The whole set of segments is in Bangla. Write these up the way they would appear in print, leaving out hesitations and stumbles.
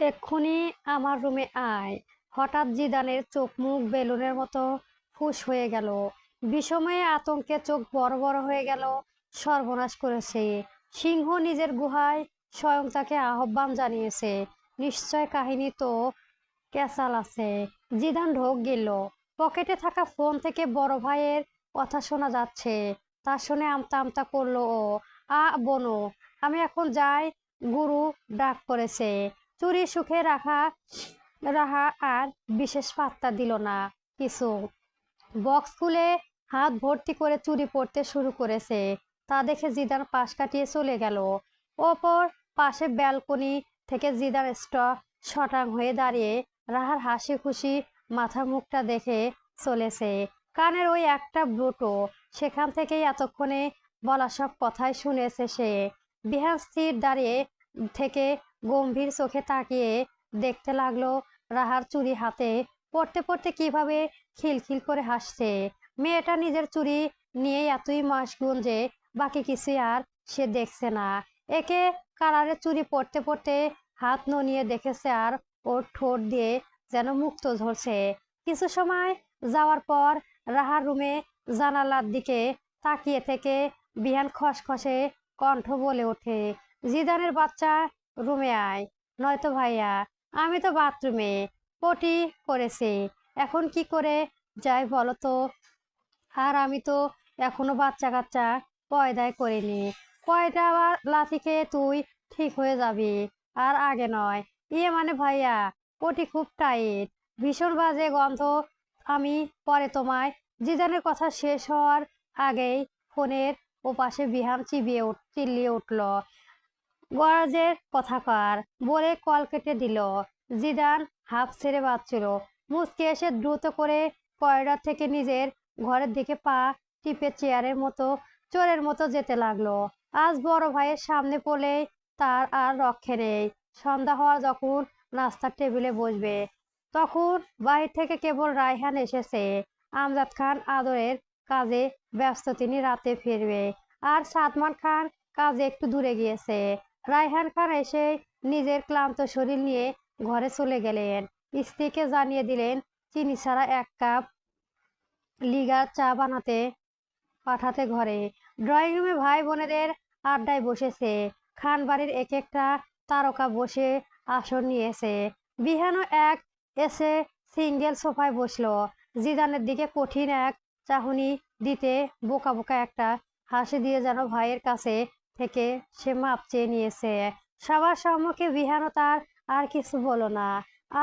এক্ষুনি আমার রুমে আয়। হঠাৎ জিদানের চোখ মুখ বেলুনের মতো ফুঁস হয়ে গেল। বিষময়ে আতঙ্কে চোখ বড় বড় হয়ে গেল। সর্বনাশ করেছে। সিংহ নিজের গুহায় স্বয়ং তাকে আহ্বান জানিয়েছে। নিশ্চয় কাহিনী তো ক্যাসাল আছে। জিদান ঢোক গেল। পকেটে থাকা ফোন থেকে বড় ভাইয়ের কথা শোনা যাচ্ছে। তা শুনে আমতা আমতা করলো ও। বনু, আমি এখন যাই। গুরু ডাক করেছে। চুরি সুখে রাখা রাহা আর বিশেষ পাত্তা দিল না কিছু। বক্স খুলে হাত ভর্তি করে চুরি পড়তে শুরু করেছে। তা দেখে জিদান পাশ কাটিয়ে চলে গেল। ওপর পাশে ব্যালকনি থেকে জিদান শটাং হয়ে দাঁড়িয়ে রাহার হাসি খুশি মাথার মুখটা দেখে চলেছে। কানের ওই একটা ব্রুটো, সেখান থেকেই এতক্ষণে বলা সব কথাই শুনেছে সে। বিহান স্থির দাঁড়িয়ে থেকে গম্ভীর চোখে তাকিয়ে দেখতে লাগলো রাহার চুরি হাতে পড়তে পড়তে কিভাবে খিলখিল করে হাসছে। মেয়েটা নিজের চুরি নিয়ে এতই মাশগুল যে বাকি কিছু আর সে দেখছে না। একে কালারের চুরি পড়তে পড়তে হাত ননিয়ে দেখেছে আর ওর ঠোঁট দিয়ে যেন মুক্ত ধরছে। কিছু সময় যাওয়ার পর রাহার রুমে জানালার দিকে তাকিয়ে থেকে বিহান খসখসে কণ্ঠ বলে ওঠে, জিদানের বাচ্চা, রুমে আয়। নয়তো ভাইয়া, আমি তো বাথরুমে পটি করেছি। এখন কি করে যাই বলো তো? আর আমি তো এখনো বাচ্চা কাচ্চা পয়দাই করিনি। কয়টা আবার লাথি খেয়ে তুই ঠিক হয়ে যাবি। আর আগে নয়। ইয়ে মানে ভাইয়া, পটি খুব টাইট, ভীষণ বাজে গন্ধ। আমি পরে তোমায়। জিদানের কথা শেষ হওয়ার আগেই ফোনের ওপাশে বিহান চিল্লিয়ে উঠল, গরজের কথাকার বলে কল কেটে দিল। জিদান হাঁফ ছেড়ে বাঁচছিল। মুচকে এসে দ্রুত করে করিডর থেকে নিজের ঘরের দিকে পা টিপে চেয়ারের মতো চোরের মতো যেতে লাগলো। আজ বড় ভাইয়ের সামনে পড়লে তার আর রক্ষে নেই। সন্ধ্যা হওয়ার যখন নাস্তার টেবিলে বসবে, তখন বাহির থেকে কেবল রায়হান এসেছে। আমজাদ খান আদরের কাজে ব্যস্ত, তিনি রাতে ফিরবে। আর সাদমান খান কাজে একটু দূরে গিয়েছে। রায়হান খান এসে নিজের ক্লান্ত শরীর নিয়ে ঘরে চলে গেলেন। স্ত্রীকে জানিয়ে দিলেন চিনি ছাড়া 1 কাপ লিগার চা বানাতে পাঠাতে ঘরে। ড্রয়িং রুমে ভাই বোনেদের আড্ডায় বসেছে। খান বাড়ির এক একটা তারকা বসে আসন নিয়েছে। বিহানও এক এসে সিঙ্গেল সোফায় বসলো। জিদানের দিকে কঠিন এক চাহনি দিতে বোকা বোকা একটা হাসি দিয়ে যেন ভাইয়ের কাছে থেকে সে মাপ চেয়ে নিয়েছে। সবার সম্মুখে বিহানও তার আর কিছু বলো না।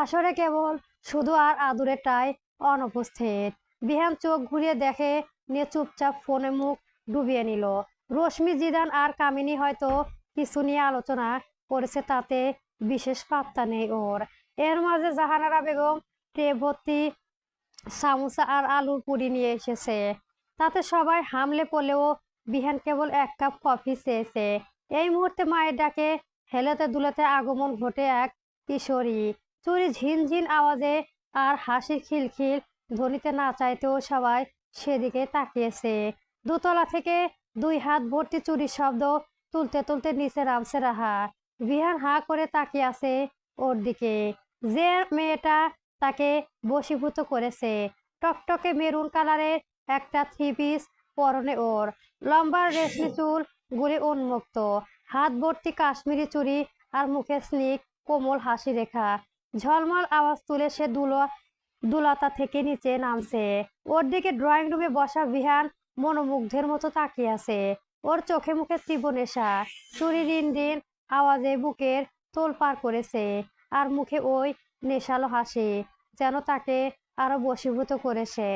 আসরে কেবল শুধু আর আদুরেটাই অনুপস্থিত। বিহান চোখ ঘুরিয়ে দেখে নিয়ে চুপচাপ ফোনে মুখ ডুবিয়ে নিল। রশ্মি, জিদান আর কামিনী হয়তো কিছু নিয়ে আলোচনা করেছে, তাতে বিশেষ পাত্তা নেই ওর। এর মাঝে জাহানারা বেগম ট্রে ভর্তি সামোসা আর আলুর পুরি নিয়ে এসেছে। তাতে সবাই হামলে পড়লেও বিহান কেবল 1 কাপ কফি চেয়েছে। এই মুহূর্তে মায়ের ডাকে হেলেতে দুলেতে আগমন ঘটে এক কিশোরী। চুরি ঝিনঝিন আওয়াজে আর হাসির খিলখিল ধ্বনিতে না চাইতেও সবাই সেদিকে তাকিয়েছে। দোতলা থেকে 2 হাত ভর্তি চুরির শব্দ তুলতে তুলতে নিচে নামছে রাহা। বিহান হাঁ করে তাকিয়ে আছে ওর দিকে। যে মেয়েটা তাকে বশীভূত করেছে। টকটকে মেরুন কালারের একটা 3 পিস পরনে ওর। লম্বা রেশমি চুল গুলি উন্মুক্ত, হাত ভর্তি কাশ্মীরি চুড়ি আর মুখে স্নিগ্ধ কোমল হাসি রেখা। ঝলমল আওয়াজ তুলে সে দুলতা থেকে নিচে নামছে। ওর দিকে ড্রয়িং রুমে বসা বিহান মনোমুগ্ধের মতো তাকিয়ে আছে। ওর চোখে মুখে তীব্র নেশা। চুরি রিন রিন আওয়াজে বুকের তোল পার করেছে। আর মুখে ওই নেশালো হাসি যেন তাকে আরো বশীভূত করেছে।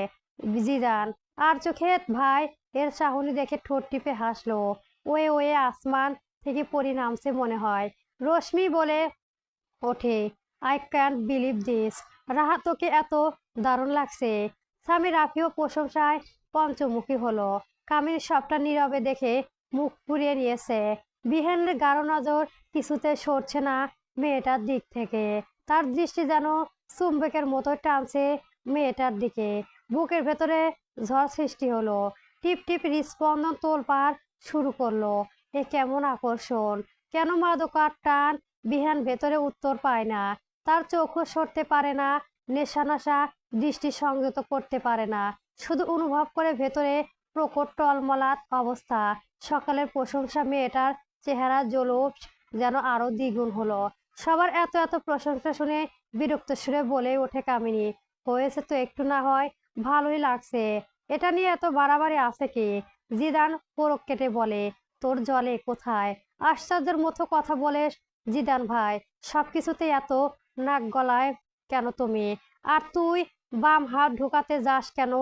জিদান আর চোখে ভাই এর চাহনি দেখে ঠোঁট টিপে হাসলো। ওয়ে ওয়ে আসমান থেকে পরি নামছে মনে হয়। রশ্মি বলে ওঠে, আই ক্যান্ট বিলিভ দিস। রাহা, তোকে এত দারুণ লাগছে। স্বামী রাফিও প্রশংসায় পঞ্চমুখী হলো। কামিনী সবটা নীরবে দেখে মুখ ফুরিয়ে নিয়েছে। বিহানের গাঢ় নজর কিছুতে সরছে না মেয়েটার দিক থেকে। তার দৃষ্টি যেন চুম্বকের মতো টানছে মেয়েটার দিকে। বুকের ভেতরে ঝড় সৃষ্টি হলো। টিপ টিপ হৃদস্পন্দন তোলপাড় শুরু করলো। এ কেমন আকর্ষণ, কেন মাদকার টান বিহান ভেতরে উত্তর পায় না, তার চোখও সরতে পারে না, নেশা নাশা দৃষ্টি সংযত করতে পারে না, শুধু অনুভব করে ভেতরে প্রকট টলমলাট অবস্থা। সকালের প্রশংসা মেয়েটার চেহারা জলজ যেন আরো দ্বিগুণ হলো। সবার এত এত প্রশংসা শুনে বিরক্ত সুরে বলে ওঠে কামিনী, হয়েছে তো একটু না হয় ভালোই লাগছে, এটা নিয়ে এত বাড়াবাড়ি আছে কি? জিদান কোরক কেটে বলে, তোর জলে কোথায়? আশ্চর্যের মতো কথা বলে জিদান ভাই, সবকিছুতে এত নাক গলায় কেন তুমি? আর তুই বাম হাত ঢোকাতে যাস কেন?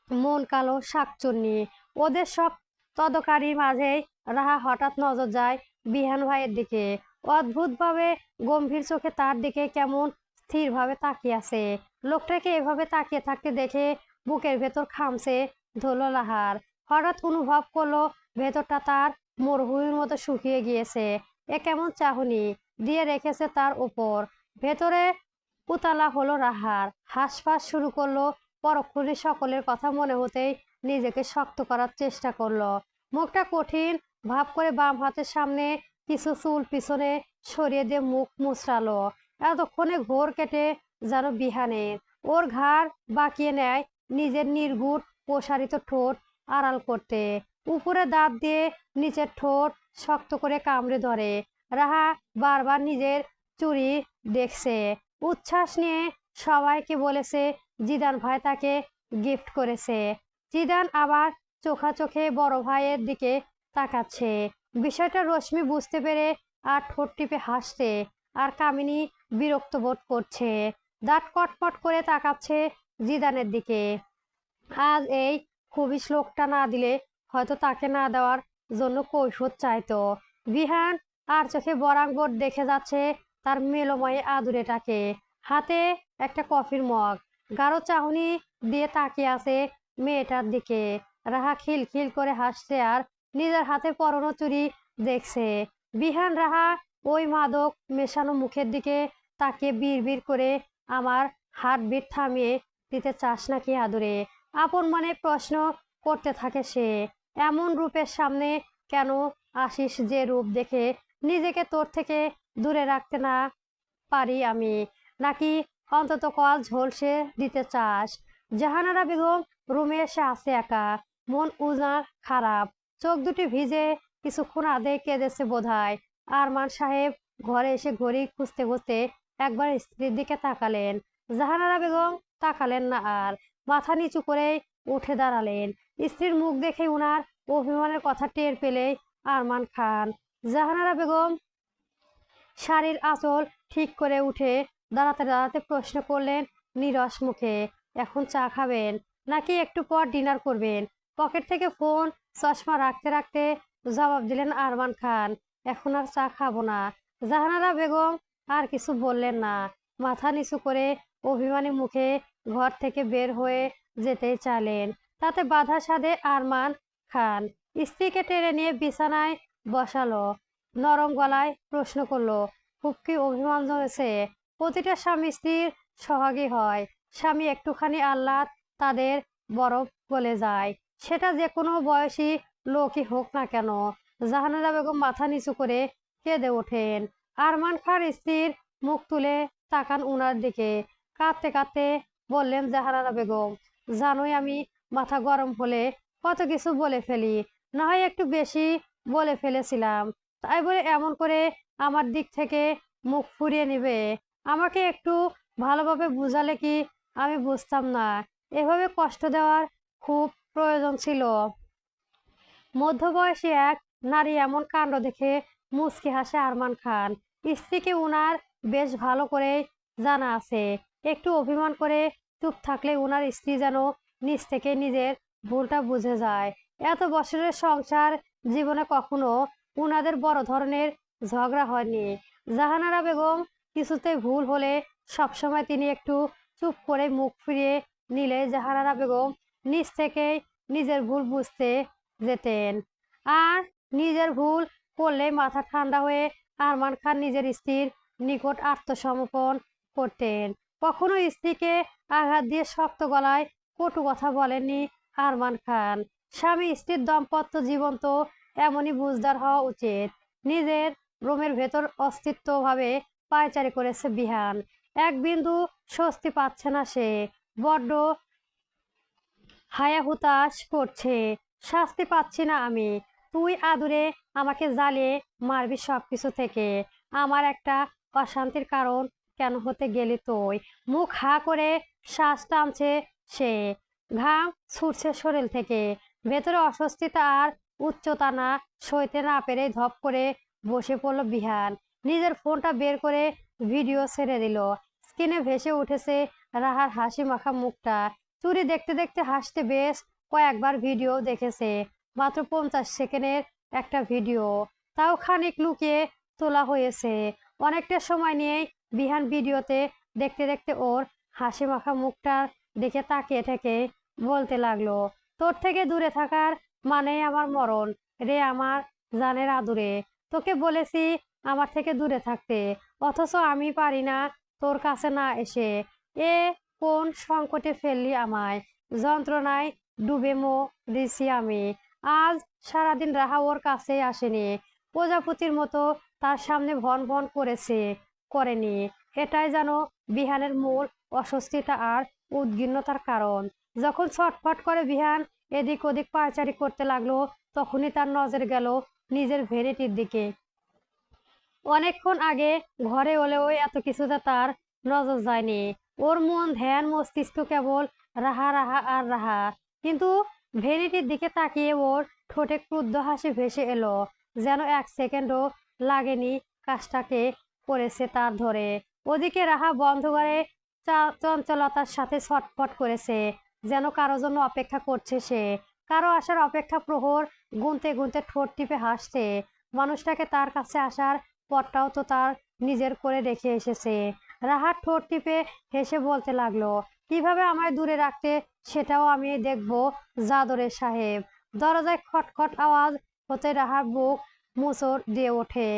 মন কালো শাকচুন্নি। ওদের সব তদকারি মাঝেই রাহা হঠাৎ নজর যায় বিহান ভাইয়ের দিকে। অদ্ভুতভাবে গম্ভীর চোখে তার দিকে কেমন স্থিরভাবে তাকিয়ে আছে। লোকটাকে এভাবে তাকিয়ে থাকতে দেখে বুকের ভেতর খামছে ধরল লাহার। হঠাৎ অনুভব করলো ভেতরটা তার মরুভূমির মতো শুকিয়ে গিয়েছে। এ কেমন চাহনি দিয়ে রেখেছে তার উপর। ভেতরে উতালা হলো রাহার, হাঁসফাঁস শুরু করলো। পরক্ষণে সকলের কথা মনে হতেই নিজেকে শক্ত করার চেষ্টা করলো। মুখটা কঠিন ভাব করে বাম হাতের সামনে কিছু চুল পিছনে সরিয়ে দিয়ে মুখ মুচড়ালো। এতক্ষণে ঘোর কেটে যেন বিহানের। ওর ঘাড় বাঁকিয়ে নেয় নিজের নির্গুট প্রসারিত ঠোঁট আড়াল করতে। উপরে দাঁত দিয়ে নিচের ঠোঁট শক্ত করে কামড়ে ধরে। রাহা বারবার নিজের চুড়ি দেখছে, উচ্ছ্বাস নিয়ে সবাইকে বলেছে জিদান ভাই তাকে গিফট করেছে। জিদান আবার চোখাচোখে বড় ভাইয়ের দিকে তাকাচ্ছে। বিষয়টা রশ্মি বুঝতে পেরে আর ঠোঁট টিপে হাসছে। আর কামিনী বিরক্ত বোধ করছে, দাঁত কটমট করে তাকাচ্ছে জিদানের দিকে। আজ এই খবিশ লোকটা না দিলে হয়তো তাকে না দেওয়ার জন্য কৈফিয়ত চাইতো। বিহান আর চোখে বরাঙ্গর দেখে যাচ্ছে তার মেলোময় আদুরেটাকে। হাতে একটা কফির মগ, গাঢ় চাহনি দিয়ে তাকিয়ে আছে মেয়েটার দিকে। রাহা খিলখিল করে হাসছে আর নিজের হাতে পরনো চুড়ি দেখছে। বিহান রাহা ওই মাদক মেশানো মুখের দিকে তাকিয়ে বিড়বিড় করে, আমার হার্টবিট থামিয়ে দিতে চাস নাকি আদুরে? আপন মনে প্রশ্ন করতে থাকে সে। এমন রূপের সামনে কেন আসিস যে রূপ দেখে নিজেকে তোর থেকে দূরে রাখতে না পারি আমি? নাকি অন্তত কল ঝলসে দিতে চাস? জাহানারা বেগম রুমে এসে আছে একা, মন উজাড় খারাপ, চোখ দুটি ভিজে, কিছুক্ষণ আগে কেঁদেছে বোধহয়। আরমান সাহেব ঘরে এসে ঘড়ি খুঁজতে খুঁজতে একবার স্ত্রীর দিকে তাকালেন। জাহানারা বেগম তাকালেন না আর, মাথা নিচু করে উঠে দাঁড়ালেন। স্ত্রীর মুখ দেখে উনার অভিমানের কথা টের পেলে আরমান খান। জাহানারা বেগম শাড়ির আঁচল ঠিক করে উঠে দাঁড়াতে দাঁড়াতে প্রশ্ন করলেন নিরস মুখে, এখন চা খাবেন নাকি একটু পর ডিনার করবেন? পকেট থেকে ফোন চশমা রাখতে রাখতে জবাব দিলেন আরমান খান, এখন আর চা খাবো না। জাহানারা বেগম আর কিছু বললেন না, মাথা নিচু করে অভিমানী মুখে ঘর থেকে বের হয়ে যেতেই চাইলেন। তাতে বাধা সাধে আরমান খান। স্ত্রীকে টেনে নিয়ে বিছানায় বসালো, নরম গলায় প্রশ্ন করলো, খুব কি অভিমান জমেছে? প্রতিটা স্বামী স্ত্রীর সোহাগী হয়, স্বামী একটুখানি আহ্লাদ তাদের বরফ গলে যায়, সেটা যে কোনো বয়সী লোকই হোক না কেন। জাহানারা বেগম মাথা নিচু করে কেঁদে ওঠেন। আরমান খান স্ত্রীর মুখ তুলে তাকান উনার দিকে, কাঁদতে কাঁদতে বললেন জাহানারা বেগম, জানোই আমি মাথা গরম হলে কত কিছু বলে ফেলি, না হয় একটু বেশি বলে ফেলেছিলাম, তাই বলে এমন করে আমার দিক থেকে মুখ ফুরিয়ে নিবে? আমাকে একটু ভালোভাবে বুঝালে কি আমি বুঝতাম না এভাবে কষ্ট দেওয়ার খুব প্রয়োজন ছিল? মধ্যবয়সী এক নারী এমন কাণ্ড দেখে মুচকি হাসে আরমান খান। স্ত্রীকে উনার বেশ ভালো করে জানা আছে, একটু অভিমান করে চুপ থাকলে উনার স্ত্রী যেন নিজ থেকে নিজের ভুলটা বুঝে যায়। এত বছরের সংসার জীবনে কখনো উনাদের বড় ধরনের ঝগড়া হয়নি। জাহানারা বেগম কিছুতে ভুল হলে সবসময় তিনি একটু চুপ করে মুখ ফিরিয়ে নিলে জাহানারা বেগম নিজ থেকেই নিজের ভুল বুঝতে যেতেন। আর নিজের ভুল করলে মাথা ঠান্ডা হয়ে আরমান খান নিজের স্ত্রীর নিকট আত্মসমর্পণ করতেন। কখনো স্ত্রীকে আঘাত দিয়ে শক্ত গলায় কটু কথা বলেননি আরমান খান। স্বামী স্ত্রীর দাম্পত্য জীবন তো এমনই বুঝদার হওয়া উচিত। নিজের রুমের ভেতর অস্তিত্বভাবে পায়চারি করেছে বিহান। এক বিন্দু স্বস্তি পাচ্ছে না সে, বড্ড হায়া হুতাশ করছে। শাস্তি পাচ্ছি না আমি, তুই আদুরে আমাকে জ্বালিয়ে মারবি সবকিছু থেকে। আমার একটা অশান্তির কারণ কেন হতে গেলি তুই? মুখ হা করে শ্বাস টানছে সে, ঘাম ছুটছে শরীর থেকে। ভেতরে অস্বস্তিতা আর উচ্চতা না সইতে না পেরে ধপ করে বসে পড়ল বিহান। নিজের ফোনটা বের করে ভিডিও ছেড়ে দিল। স্ক্রিনে ভেসে উঠেছে রাহার হাসি মাখা মুখটা। চুরি দেখতে দেখতে হাসতে বেশ কয়েকবার ভিডিও দেখেছে। মাত্র 50 সেকেন্ডের একটা ভিডিও, তাও খানিক লুকিয়ে তোলা হয়েছে। অনেকটা সময় নিয়েই বিহান ভিডিওতে দেখতে দেখতে ওর হাসি মাখা মুখটা দেখে তাকিয়ে থেকে বলতে লাগলো, তোর থেকে দূরে থাকার মানে আমার মরণ রে আমার জানের আদুরে। তোকে বলেছি আমার থেকে দূরে থাকতে, অথচ আমি পারি না তোর কাছে না এসে। এ কোন সংকটে ফেললি আমায়? যন্ত্রণায় ডুবে মরেছি আমি। আজ সারাদিন রাহা ওর কাছে আসেনি, প্রজাপতির মতো তার সামনে ভন ভন করেনি। এটাই যেন বিহানের মূল অস্বস্তিতা আর উদ্বিগ্নতার কারণ। যখন ছটফট করে বিহান এদিক ওদিক পায়চারি করতে লাগলো, তখনই তার নজর গেল নিজের ভেনিটির দিকে। অনেকক্ষণ আগে ঘরে হলেও এত কিছুতে তার নজর যায়নি। ওর মন ধ্যান মস্তিষ্ক কেবল রাহা রাহা আর রাহা। কিন্তু ভেনিটির দিকে তাকিয়ে ওর ঠোঁটে ক্রুদ্ধ হাসি ভেসে এলো, যেন 1 সেকেন্ডও লাগেনি কাজটাকে করেছে তার ধরে। ওদিকে রাহা বন্ধ করে চঞ্চলতার সাথে ছটফট করেছে, যেন কারো জন্য অপেক্ষা করছে সে। কারো আসার অপেক্ষা প্রহর গুনতে গুনতে ঠোঁট টিপে হাসছে। মানুষটাকে তার কাছে আসার পথটাও তো তার নিজের করে রেখে এসেছে। রাহাত ঠোঁট টিপে হেসে বলতে লাগলো, কিভাবে আমায় দূরে রাখতে সেটাও আমি দেখবো জাদরের সাহেব। দরজায় খটখট আওয়াজ হতে রাহার বুক মোচড় দিয়ে ওঠে,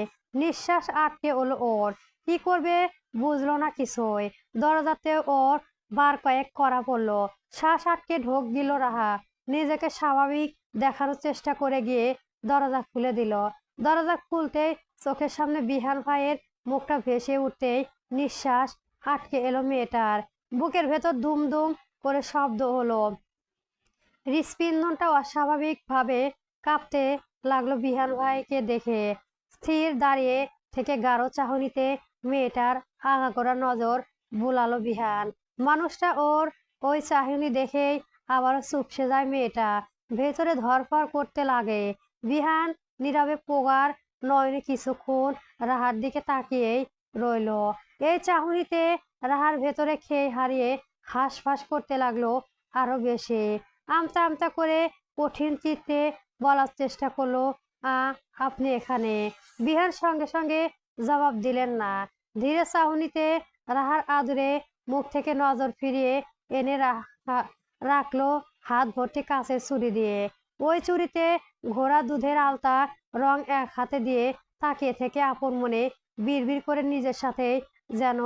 নিঃশ্বাস আটকে হলো ওর। কি করবে বুঝলো না কিছুই। দরজাতে ওর বার কয়েক করা পড়লো, শ্বাস আটকে ঢোক দিল রাহা। নিজেকে স্বাভাবিক দেখানোর চেষ্টা করে গিয়ে দরজা খুলে দিল। দরজা খুলতেই চোখের সামনে বিহান ভাইয়ের মুখটা ভেসে উঠতেই নিঃশ্বাস আটকে এলো মেয়েটার। বুকের ভেতর দুম দুম করে শব্দ হলো, হৃৎস্পন্দনটা অস্বাভাবিকভাবে কাঁপতে লাগলো বিহান ভাইকে দেখে। স্থির দাঁড়িয়ে থেকে গাঢ় চাহনিতে মেয়েটার আগাগোড়া নজর বুলালো বিহান। মানুষটা ওর ওই চাহনি দেখেই আবারও চুপসে যায় মেয়েটা, ভেতরে ধরফর করতে লাগে। বিহান নীরবে পোগার নয়নে কিছুক্ষণ রাহার দিকে তাকিয়েই রইল। এই চাহনিতে রাহার ভেতরে খেয়ে হারিয়ে হাঁসফাঁস করতে লাগলো আরো বেশি। আমতা আমতা করে কঠিন চিত্তে বলার চেষ্টা করলো, আপনি এখানে? বিহান সঙ্গে সঙ্গে জবাব দিলেন না। ধীরে চাহনিতে রাহার আদুরে মুখ থেকে নজর ফিরিয়ে এনে রাখলো হাত ভর্তি কাঁচের চুড়ি দিয়ে। ওই চুড়িতে ঘোড়া দুধের আলতা রং এক হাতে দিয়ে তাকিয়ে থেকে আপন মনে বিড়বিড় করে নিজের সাথে যেন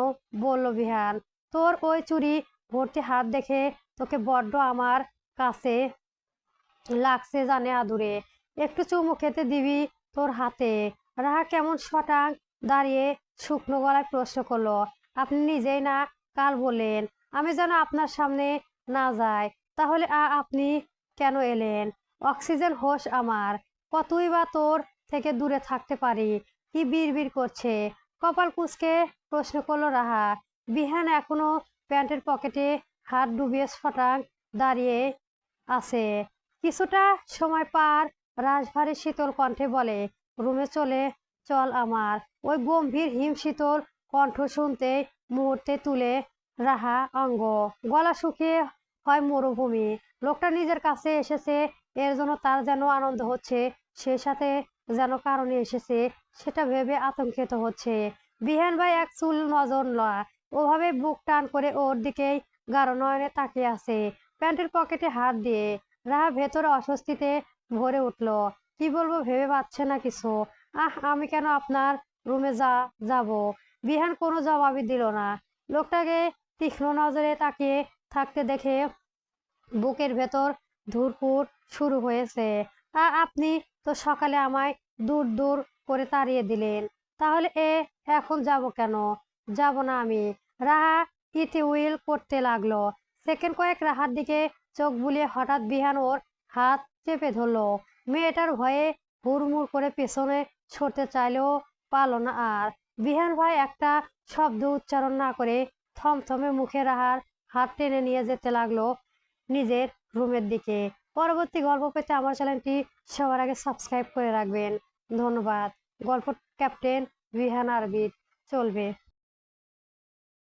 বলল, বিহান, তোর ওই চুড়ি ভর্তি হাত দেখে তোকে বড্ড আমার কাছে লাগছে জানে আদুরে। একটু চুমু খেতে দিবি তোর হাতে? রাহা কেমন শটাং দাঁড়িয়ে শুকনো গলায় প্রশ্ন করলো, আপনি নিজেই না কাল বললেন আমি যেন আপনার সামনে না যাই, তাহলে আপনি কেন এলেন? অক্সিজেন হোস আমার, কতই বা তোর থেকে দূরে থাকতে পারি? কি বিড়বিড় করছে? কপাল কুঁচকে প্রশ্ন করলো রাহা। বিহান এখনো প্যান্টের পকেটে হাত ডুবিয়ে শটাং দাঁড়িয়ে আছে। কিছুটা সময় পার রাশভারী শীতল কণ্ঠে বলে, রুমে চল আমার। ওই গম্ভীর হিম শীতল কণ্ঠ শুনতে মুহূর্তে তুলে রাহা অঙ্গ, গলা শুকিয়ে হয় মরুভূমি। লোকটা নিজের কাছে এসেছে, এর জন্য তার যেন আনন্দ হচ্ছে, সে সাথে যেন কারণে এসেছে সেটা ভেবে আতঙ্কিত হচ্ছে। বিহান ভাই এক চুল নজর নয়, ওভাবে বুক টান করে ওর দিকেই গাঢ় নয়নে তাকিয়ে আছে, প্যান্টের পকেটে হাত দিয়ে। রাহা ভেতরে অস্বস্তিতে ভরে উঠল, কি বলবো ভেবে পাচ্ছে না কিছু। আমি কেন আপনার রুমে যাব? বিহান কোনো জবাবই দিল না। লোকটাকে তীক্ষ্ণ নজরে তাকিয়ে থাকতে দেখে বুকের ভেতর ধুরপুর শুরু হয়েছে। আপনি তো সকালে আমায় দূর দূর করে তাড়িয়ে দিলেন, তাহলে এখন যাব কেন? যাব না আমি। রাহা ইতি উইল করতে লাগলো। সেকেন্ড কয়েক রাহার দিকে চোখ বুলিয়ে হঠাৎ বিহান ওর হাত চেপে ধরলো। মেয়েটার ভয়ে হুড়মুড় করে পেছনে সরতে চাইলেও পারল না আর। বিহান ভাই একটা শব্দ উচ্চারণ না করে থমথমে মুখে রাহার হাত টেনে নিয়ে যেতে লাগলো নিজের রুমের দিকে। পরবর্তী গল্প পেতে আমার চ্যানেলটি সবার আগে সাবস্ক্রাইব করে রাখবেন। ধন্যবাদ। গল্প ক্যাপ্টেন বিহান আরবিট চলবে।